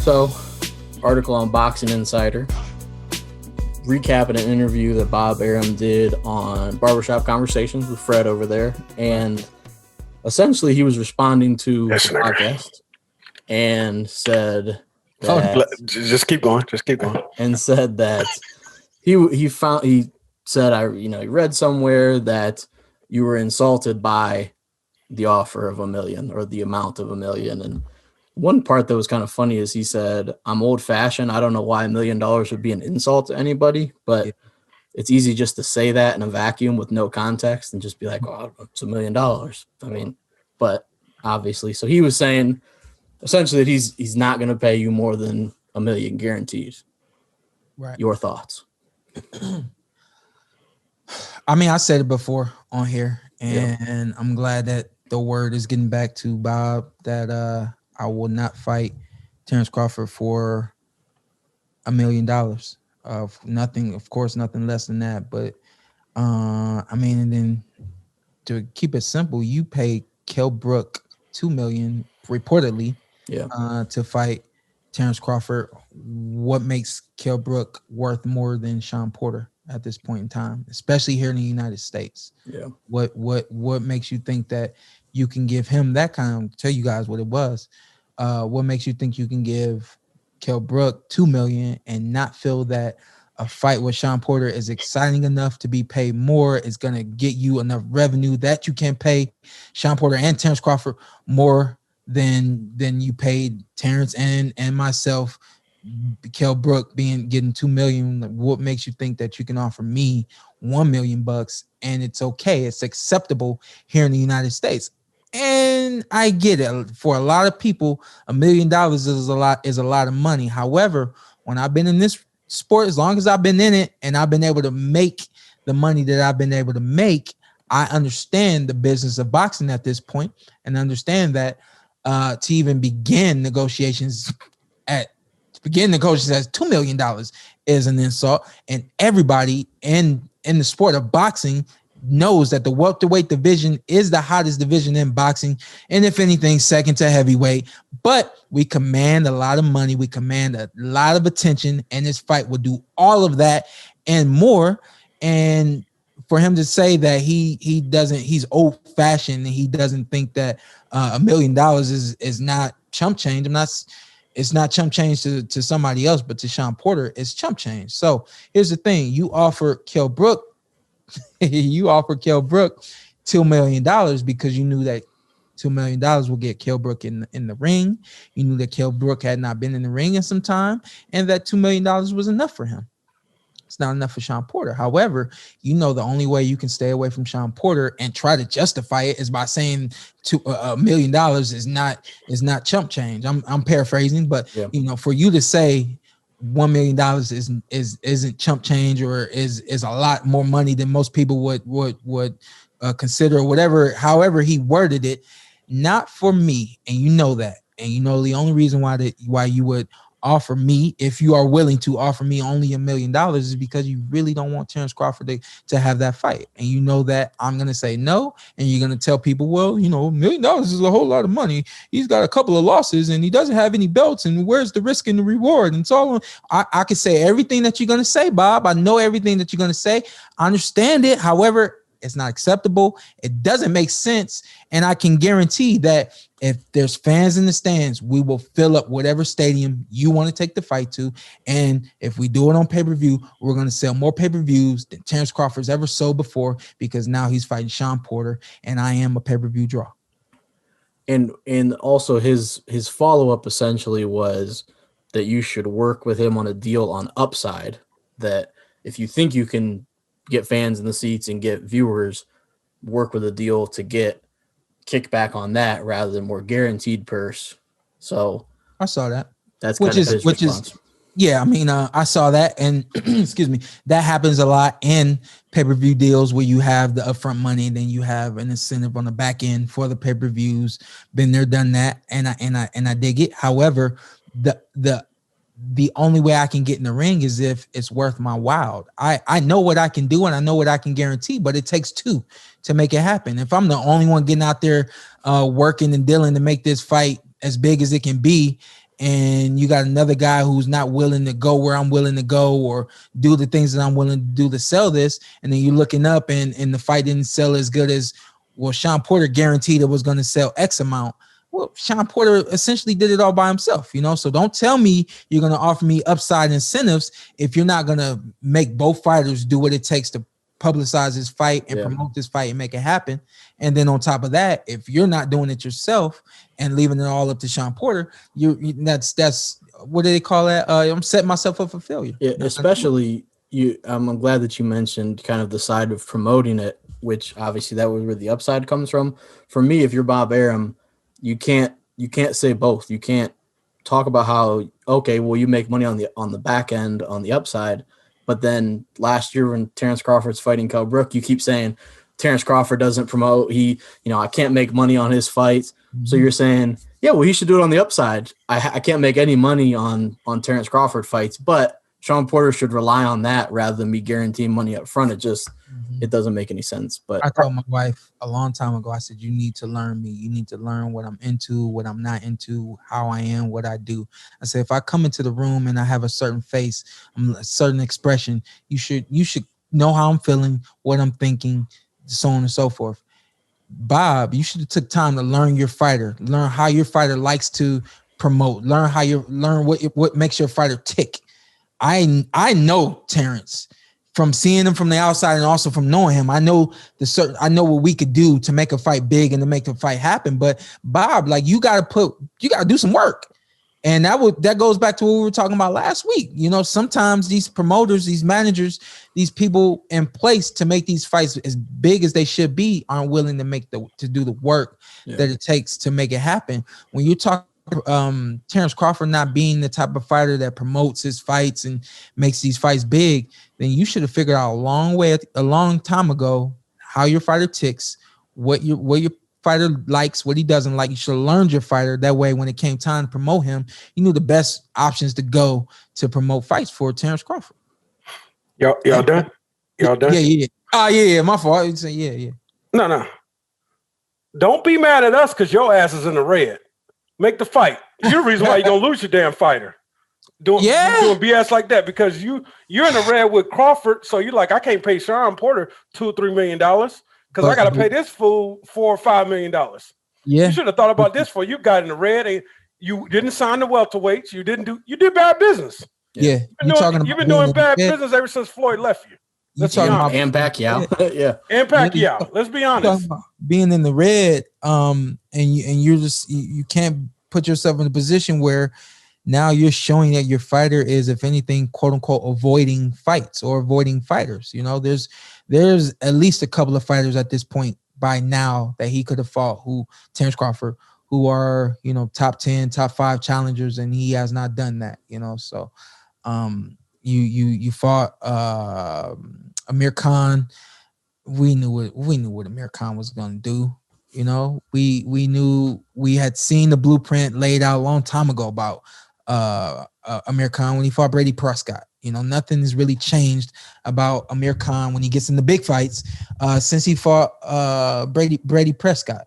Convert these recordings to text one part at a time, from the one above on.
So, article on Boxing Insider, recapping an interview that Bob Arum did on Barbershop Conversations with Fred over there. And essentially he was responding to the podcast and said that, just keep going. And said that he said, he read somewhere that you were insulted by the offer of $1 million or the amount of $1 million. And one part that was kind of funny is he said, I'm old fashioned. I don't know why $1 million would be an insult to anybody, but it's easy just to say that in a vacuum with no context and just be like, oh, it's $1 million. I mean, but obviously, so he was saying essentially that he's not going to pay you more than $1 million guaranteed. Right. Your thoughts? I mean, I said it before on here, and I'm glad that the word is getting back to Bob that I will not fight Terence Crawford for $1 million of nothing. Of course, nothing less than that. But I mean, and then to keep it simple, you pay Kell Brook $2 million reportedly, to fight Terence Crawford. What makes Kell Brook worth more than Shawn Porter at this point in time, especially here in the United States? Yeah. What makes you think that you can give him that kind of, tell you guys what it was. What makes you think you can give Kell Brook $2 million and not feel that a fight with Shawn Porter is exciting enough to be paid more, is going to get you enough revenue that you can pay Shawn Porter and Terence Crawford more than you paid Terence and myself? Kell Brook getting $2 million. What makes you think that you can offer me $1 million and it's okay, it's acceptable here in the United States? And I get it. For a lot of people, $1 million is a lot of money. However, when I've been in this sport, as long as I've been in it and I've been able to make the money that I've been able to make, I understand the business of boxing at this point and understand that to even begin negotiations at $2 million is an insult. And everybody in the sport of boxing knows that the welterweight division is the hottest division in boxing, and if anything, second to heavyweight. But we command a lot of money, we command a lot of attention, and this fight will do all of that and more. And for him to say that he's old fashioned and he doesn't think that $1 million is not chump change. It's not chump change to somebody else, but to Shawn Porter, it's chump change. So here's the thing: you offer Kell Brook $2 million because you knew that $2 million will get Kell Brook in the ring. You knew that Kell Brook had not been in the ring in some time, and that $2 million was enough for him. It's not enough for Shawn Porter. However, you know the only way you can stay away from Shawn Porter and try to justify it is by saying $1 million is not chump change. I'm paraphrasing, but for you to say $1 million isn't chump change or is a lot more money than most people would consider, or whatever, however he worded it, not for me. And you know that, and you know the only reason why you would offer me, if you are willing to offer me only $1 million, is because you really don't want Terence Crawford to have that fight. And you know that I'm going to say no. And you're going to tell people, well, $1 million is a whole lot of money. He's got a couple of losses and he doesn't have any belts. And where's the risk and the reward? And so I can say everything that you're going to say, Bob. I know everything that you're going to say. I understand it. However, it's not acceptable. It doesn't make sense. And I can guarantee that if there's fans in the stands, we will fill up whatever stadium you want to take the fight to. And if we do it on pay-per-view, we're going to sell more pay-per-views than Terence Crawford's ever sold before, because now he's fighting Shawn Porter, and I am a pay-per-view draw. And also his follow-up essentially was that you should work with him on a deal on upside, that if you think you can get fans in the seats and get viewers, work with a deal to get kickback on that rather than more guaranteed purse. So I saw that. That's kind of his response. Yeah, I mean, I saw that, and excuse me, that happens a lot in pay-per-view deals where you have the upfront money, and then you have an incentive on the back end for the pay-per-views. Been there, done that, and I dig it. However, the only way I can get in the ring is if it's worth my while. I know what I can do and I know what I can guarantee, but it takes two to make it happen. If I'm the only one getting out there working and dealing to make this fight as big as it can be, and you got another guy who's not willing to go where I'm willing to go or do the things that I'm willing to do to sell this, and then you're looking up and the fight didn't sell as good as, well, Shawn Porter guaranteed it was going to sell X amount. Well, Shawn Porter essentially did it all by himself, so don't tell me you're going to offer me upside incentives if you're not going to make both fighters do what it takes to publicize this fight and promote this fight and make it happen. And then on top of that, if you're not doing it yourself and leaving it all up to Shawn Porter, that's what do they call that? I'm setting myself up for failure. Yeah, especially I'm glad that you mentioned kind of the side of promoting it, which obviously that was where the upside comes from. For me, if you're Bob Arum, you can't say both. You can't talk about how, okay, well, you make money on the back end on the upside, but then last year when Terence Crawford's fighting Kell Brook, you keep saying Terence Crawford doesn't promote. I can't make money on his fights. Mm-hmm. So you're saying, yeah, well, he should do it on the upside. I can't make any money on Terence Crawford fights, but Shawn Porter should rely on that rather than me guaranteeing money up front. It doesn't make any sense. But I told my wife a long time ago, I said, you need to learn me. You need to learn what I'm into, what I'm not into, how I am, what I do. I said, if I come into the room and I have a certain face, a certain expression, you should know how I'm feeling, what I'm thinking, so on and so forth. Bob, you should have took time to learn your fighter, learn how your fighter likes to promote, learn what makes your fighter tick. I know Terence from seeing him from the outside and also from knowing him. I know what we could do to make a fight big and to make the fight happen. But Bob, like, you got to do some work. And that goes back to what we were talking about last week. Sometimes these promoters, these managers, these people in place to make these fights as big as they should be aren't willing to do the work that it takes to make it happen. When you talk Terence Crawford not being the type of fighter that promotes his fights and makes these fights big, then you should have figured out a long time ago how your fighter ticks, what your fighter likes, what he doesn't like. You should have learned your fighter. That way, when it came time to promote him, you knew the best options to go to promote fights for Terence Crawford. Y'all done? Y'all done? Yeah. Oh, yeah. My fault. Yeah. No. Don't be mad at us because your ass is in the red. Make the fight. You're the reason why you're gonna lose your damn fighter. Doing BS like that because you're in the red with Crawford, so you're like, I can't pay Shawn Porter $2 or $3 million because I gotta pay this fool $4 or $5 million. Yeah, you should have thought about this before you got in the red and you didn't sign the welterweights. You did bad business. Yeah, you've been doing bad business ever since Floyd left you. Let's talk about and Pacquiao. Yeah, and Pacquiao. Let's be honest. Being in the red, and you're just you can't put yourself in a position where now you're showing that your fighter is, if anything, quote unquote, avoiding fights or avoiding fighters. There's at least a couple of fighters at this point by now that he could have fought, Terence Crawford, who are top 10, top 5 challengers, and he has not done that. So. You fought Amir Khan. We knew what Amir Khan was going to do. We knew, we had seen the blueprint laid out a long time ago about Amir Khan when he fought Brady Prescott. Nothing has really changed about Amir Khan when he gets in the big fights since he fought Brady Prescott.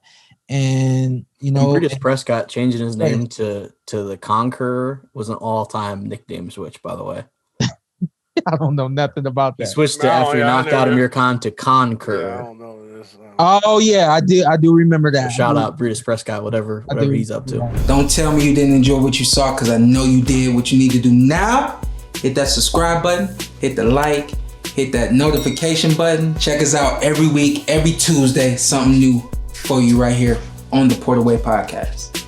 And Brady Prescott changing his name to the Conqueror was an all-time nickname switch, by the way. I don't know nothing about that. He switched to after he knocked out Amir Khan to Conqueror. Yeah, I don't know this. Oh yeah, I do remember that. So shout out Brady Prescott, whatever he's up to. Don't tell me you didn't enjoy what you saw, because I know you did. What you need to do now: hit that subscribe button, hit the like, hit that notification button. Check us out every week, every Tuesday. Something new for you right here on the Porterway Podcast.